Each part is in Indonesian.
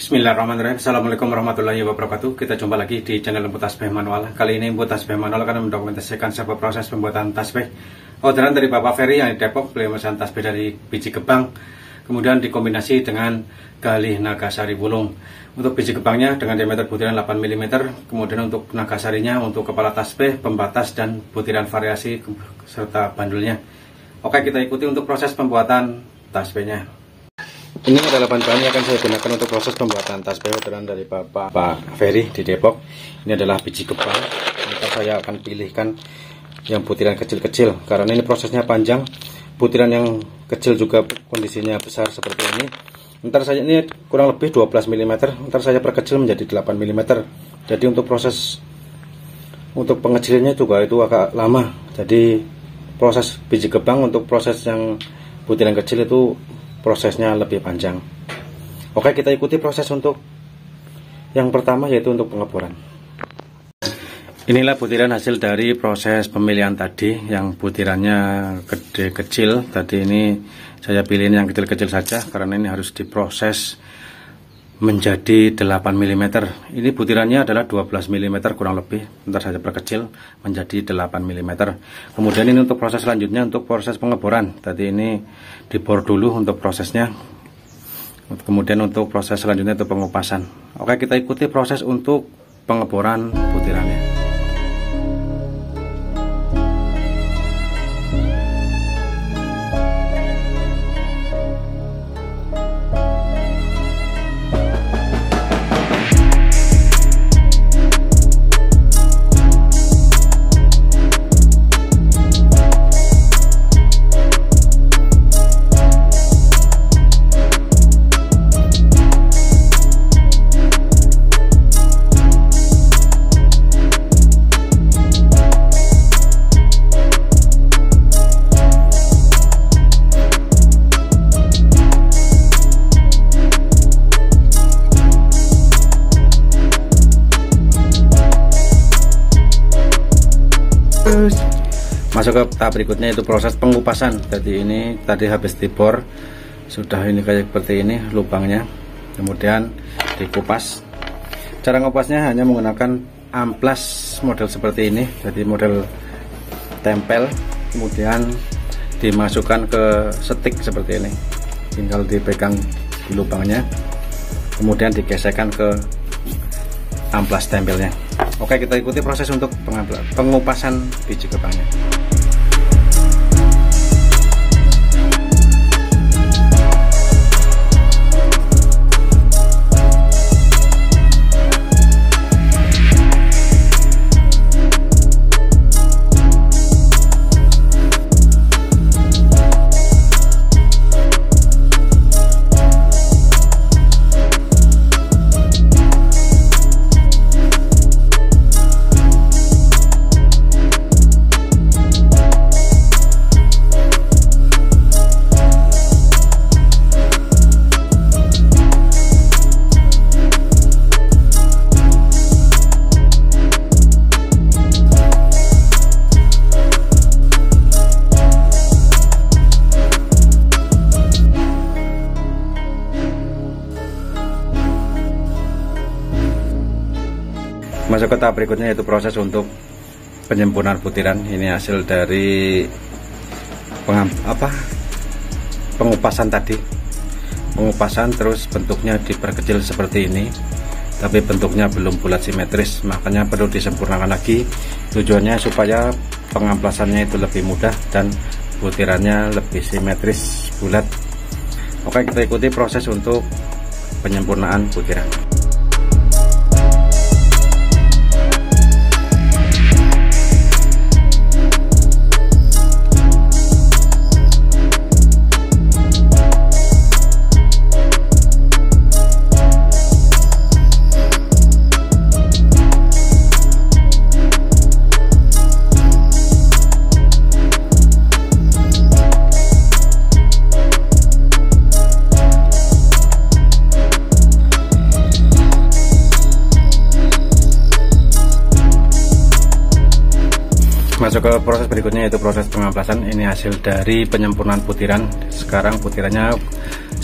Bismillahirrahmanirrahim. Assalamualaikum warahmatullahi wabarakatuh. Kita jumpa lagi di channel Lembu Tasbih Manual. Kali ini Lembu Tasbih Manual akan mendokumentasikan sebuah proses pembuatan tasbih orderan dari Bapak Ferry yang di Depok. Beliau memesan tasbih dari biji gebang, kemudian dikombinasi dengan galih nagasari wulung. Untuk biji gebangnya dengan diameter butiran 8 mm, kemudian untuk nagasarinya untuk kepala tasbih, pembatas, dan butiran variasi serta bandulnya. Oke, kita ikuti untuk proses pembuatan tasbihnya. Ini adalah bahan-bahan yang akan saya gunakan untuk proses pembuatan tasbih orderan dari Bapak Ferry di Depok. Ini adalah biji gebang. Nanti saya akan pilihkan yang butiran kecil-kecil karena ini prosesnya panjang. Butiran yang kecil juga kondisinya besar seperti ini. Ntar saya ini kurang lebih 12 mm. Ntar saya perkecil menjadi 8 mm. Jadi untuk proses untuk pengecilannya juga itu agak lama. Jadi proses biji gebang untuk proses yang butiran kecil itu prosesnya lebih panjang. Oke, kita ikuti proses untuk yang pertama, yaitu untuk pengeboran. Inilah butiran hasil dari proses pemilihan tadi, yang butirannya gede kecil. Tadi ini saya pilihin yang kecil-kecil saja karena ini harus diproses menjadi 8 mm. Ini butirannya adalah 12 mm kurang lebih. Ntar saya perkecil menjadi 8 mm. Kemudian ini untuk proses selanjutnya, untuk proses pengeboran. Tadi ini dibor dulu untuk prosesnya. Kemudian untuk proses selanjutnya itu pengupasan. Oke, kita ikuti proses untuk pengeboran butirannya. Masuk ke tahap berikutnya, itu proses pengupasan. Jadi ini tadi habis dibor, sudah ini kayak seperti ini lubangnya, kemudian dikupas. Cara ngupasnya hanya menggunakan amplas model seperti ini, jadi model tempel, kemudian dimasukkan ke setik seperti ini, tinggal dipegang di lubangnya, kemudian digesekkan ke amplas tempelnya. Oke, kita ikuti proses untuk pengupasan biji gebangnya. Masuk ke tahap berikutnya, yaitu proses untuk penyempurnaan butiran. Ini hasil dari pengupasan tadi. Pengupasan terus bentuknya diperkecil seperti ini, tapi bentuknya belum bulat simetris, makanya perlu disempurnakan lagi. Tujuannya supaya pengamplasannya itu lebih mudah dan butirannya lebih simetris bulat. Oke, kita ikuti proses untuk penyempurnaan butiran. Masuk ke proses berikutnya, yaitu proses pengamplasan. Ini hasil dari penyempurnaan butiran. Sekarang butirannya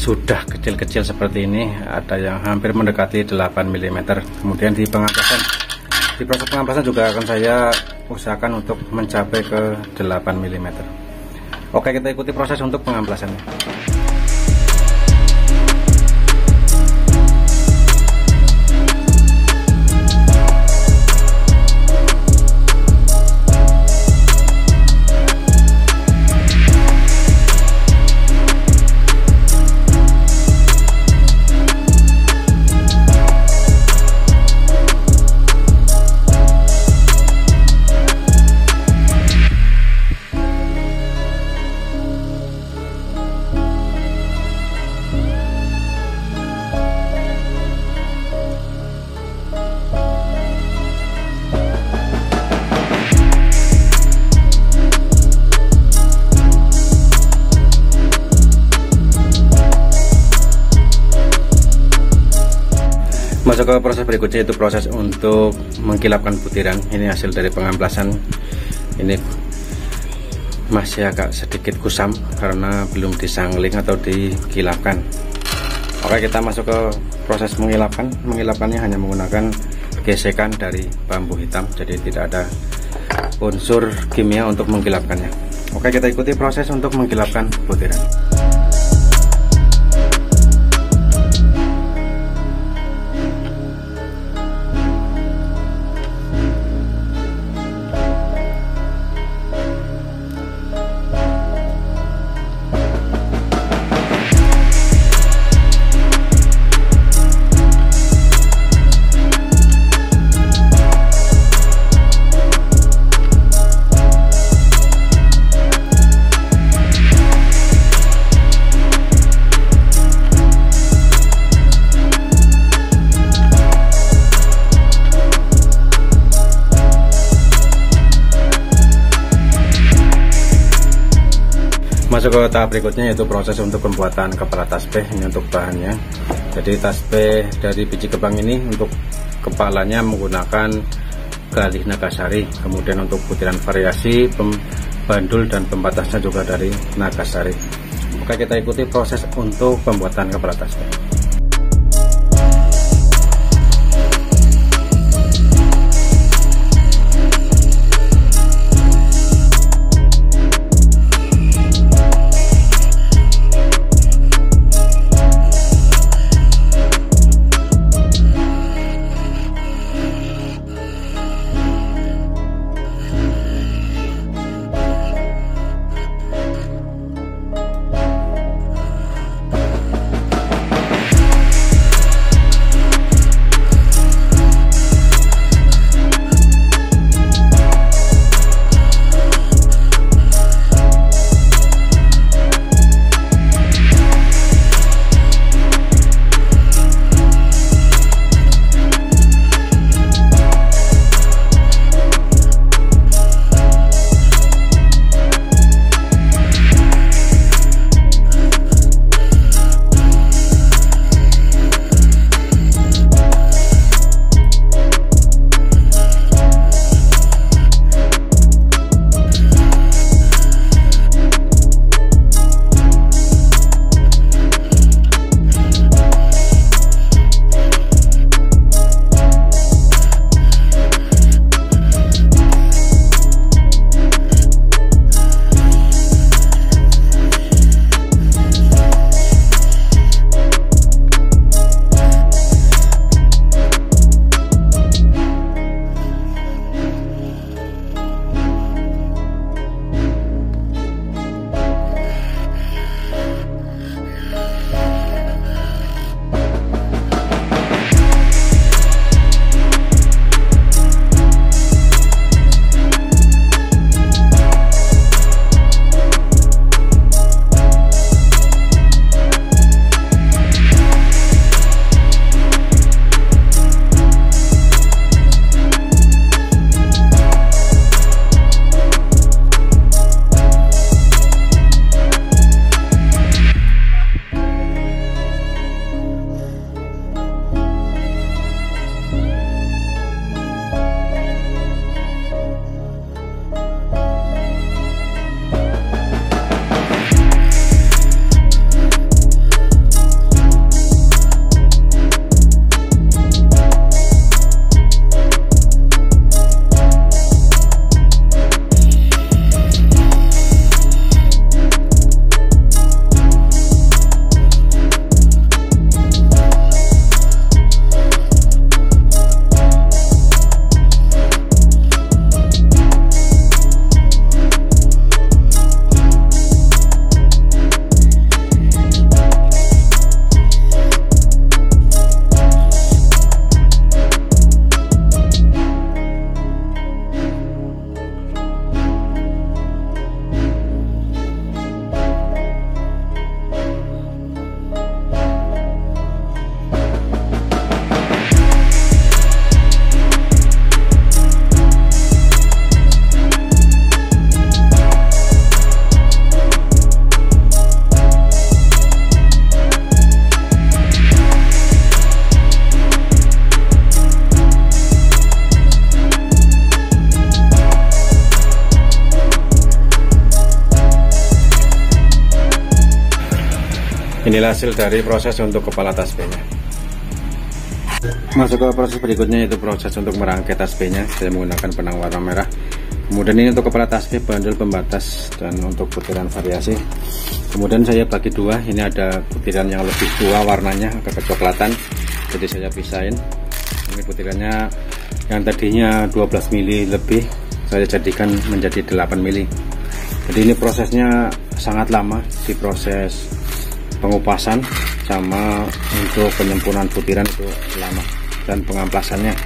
sudah kecil-kecil seperti ini, ada yang hampir mendekati 8 mm. Kemudian di pengamplasan, di proses pengamplasan juga akan saya usahakan untuk mencapai ke 8 mm. Oke, kita ikuti proses untuk pengamplasannya. Masuk ke proses berikutnya, itu proses untuk mengkilapkan butiran. Ini hasil dari pengamplasan. Ini masih agak sedikit kusam karena belum disangling atau dikilapkan. Oke, kita masuk ke proses mengilapkan. Mengilapkannya hanya menggunakan gesekan dari bambu hitam, jadi tidak ada unsur kimia untuk mengkilapkannya. Oke, kita ikuti proses untuk mengkilapkan butiran. Masuk ke tahap berikutnya, yaitu proses untuk pembuatan kepala tasbih. Ini untuk bahannya. Jadi tasbih dari biji kembang ini untuk kepalanya menggunakan galih nagasari. Kemudian untuk butiran variasi, bandul dan pembatasnya juga dari nagasari. Oke, kita ikuti proses untuk pembuatan kepala tasbih. Inilah hasil dari proses untuk kepala tasbihnya. Masuk ke proses berikutnya, yaitu proses untuk merangkai tasbihnya. Saya menggunakan benang warna merah. Kemudian ini untuk kepala tasbih, bandul, pembatas, dan untuk butiran variasi. Kemudian saya bagi dua. Ini ada butiran yang lebih tua warnanya, agak kecoklatan, jadi saya pisahin. Ini butirannya yang tadinya 12 mili lebih, saya jadikan menjadi 8 mili. Jadi ini prosesnya sangat lama, di proses pengupasan sama untuk penyempurnaan butiran itu lama, dan pengamplasannya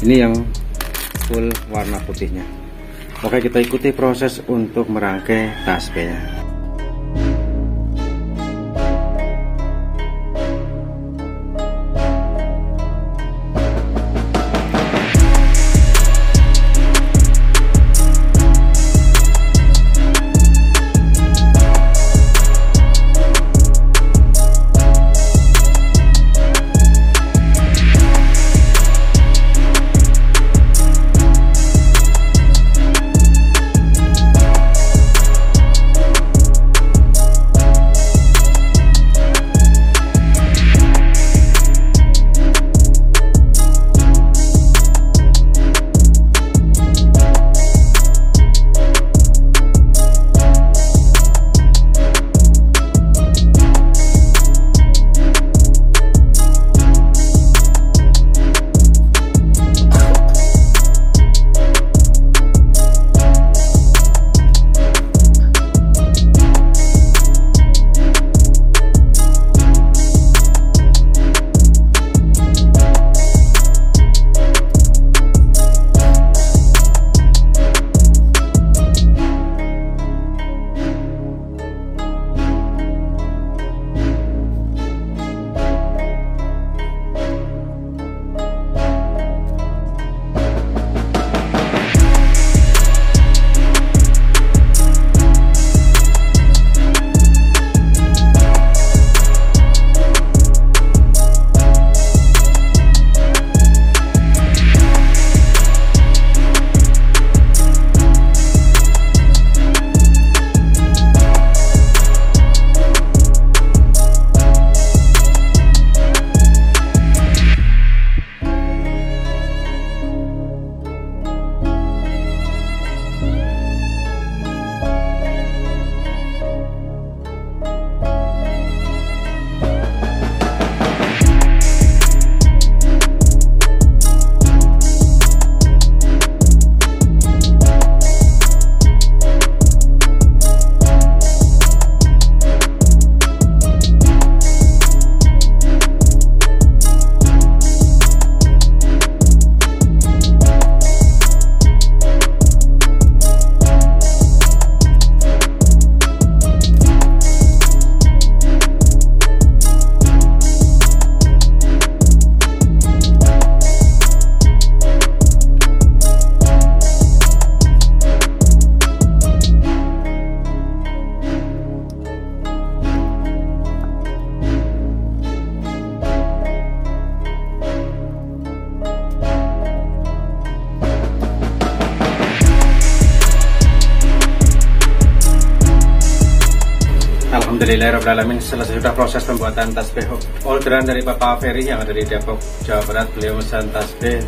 ini yang full warna putihnya. Oke, kita ikuti proses untuk merangkai tasbihnya. Alhamdulillahirrahmanirrahim, selesai sudah proses pembuatan tasbih orderan dari Bapak Ferry yang ada di Depok, Jawa Barat. Beliau memesan tasbih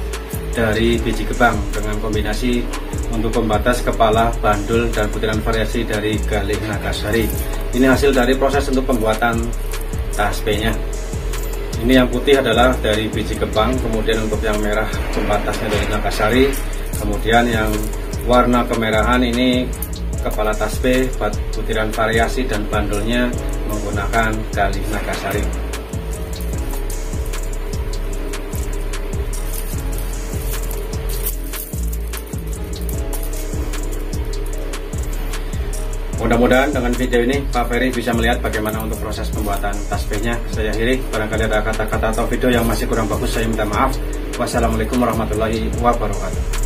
dari biji kebang dengan kombinasi untuk pembatas, kepala, bandul, dan butiran variasi dari Galih Nagasari. Ini hasil dari proses untuk pembuatan tasbihnya. Ini yang putih adalah dari biji kebang, kemudian untuk yang merah pembatasnya dari Nagasari, kemudian yang warna kemerahan ini kepala tasbih, butiran variasi, dan bandulnya menggunakan Galih Nagasari. Mudah-mudahan dengan video ini Pak Ferry bisa melihat bagaimana untuk proses pembuatan tasbihnya. Saya akhiri, barangkali ada kata-kata atau video yang masih kurang bagus, saya minta maaf. Wassalamualaikum warahmatullahi wabarakatuh.